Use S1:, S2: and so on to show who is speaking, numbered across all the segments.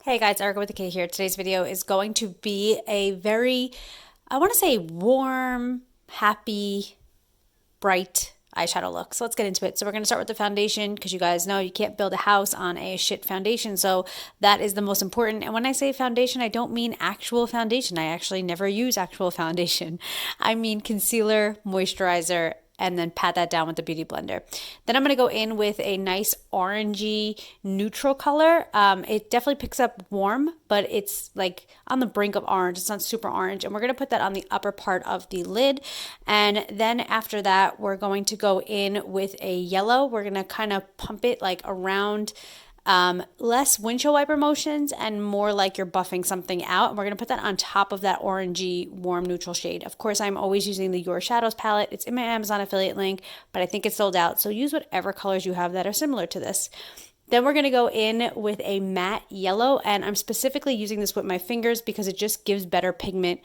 S1: Hey guys, Erica with the K here. Today's video is going to be a very, I want to say warm, happy, bright eyeshadow look. So let's get into it. So we're going to start with the foundation because you guys know you can't build a house on a shit foundation. So that is the most important. And when I say foundation, I don't mean actual foundation. I actually never use actual foundation. I mean concealer, moisturizer, and then pat that down with the beauty blender. Then I'm going to go in with a nice orangey neutral color. It definitely picks up warm, but it's like on the brink of orange. It's not super orange. And we're going to put that on the upper part of the lid. And then after that, we're going to go in with a yellow. We're going to kind of pump it like around less windshield wiper motions and more like you're buffing something out. And we're going to put that on top of that orangey warm neutral shade. Of course, I'm always using the Your Shadows palette. It's in my Amazon affiliate link, but I think it's sold out. So use whatever colors you have that are similar to this. Then we're going to go in with a matte yellow, and I'm specifically using this with my fingers because it just gives better pigment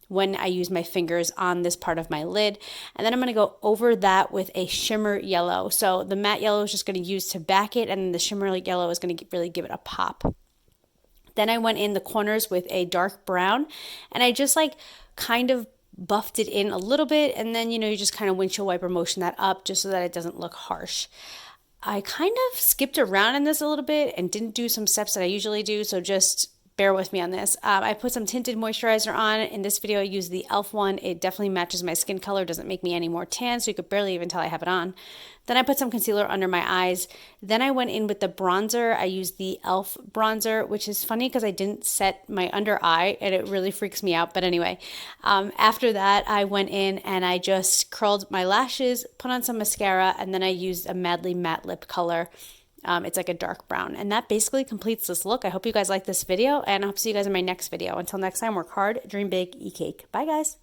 S1: when I use my fingers on this part of my lid. And then I'm going to go over that with a shimmer yellow. So the matte yellow is just going to use to back it, and the shimmer yellow is going to really give it a pop. Then I went in the corners with a dark brown, and I just like kind of buffed it in a little bit, and then you just kind of windshield wiper motion that up just so that it doesn't look harsh. I kind of skipped around in this a little bit and didn't do some steps that I usually do, so just bear with me on this. I put some tinted moisturizer on. In this video, I use the e.l.f. one. It definitely matches my skin color, doesn't make me any more tan, so you could barely even tell I have it on. Then I put some concealer under my eyes. Then I went in with the bronzer. I used the e.l.f. bronzer, which is funny because I didn't set my under eye, and it really freaks me out. But anyway, after that, I went in and I just curled my lashes, put on some mascara, and then I used a Madly Matte Lip color. It's like a dark brown, and that basically completes this look. I hope you guys like this video, and I hope to see you guys in my next video. Until next time, work hard, dream big, eat cake. Bye guys.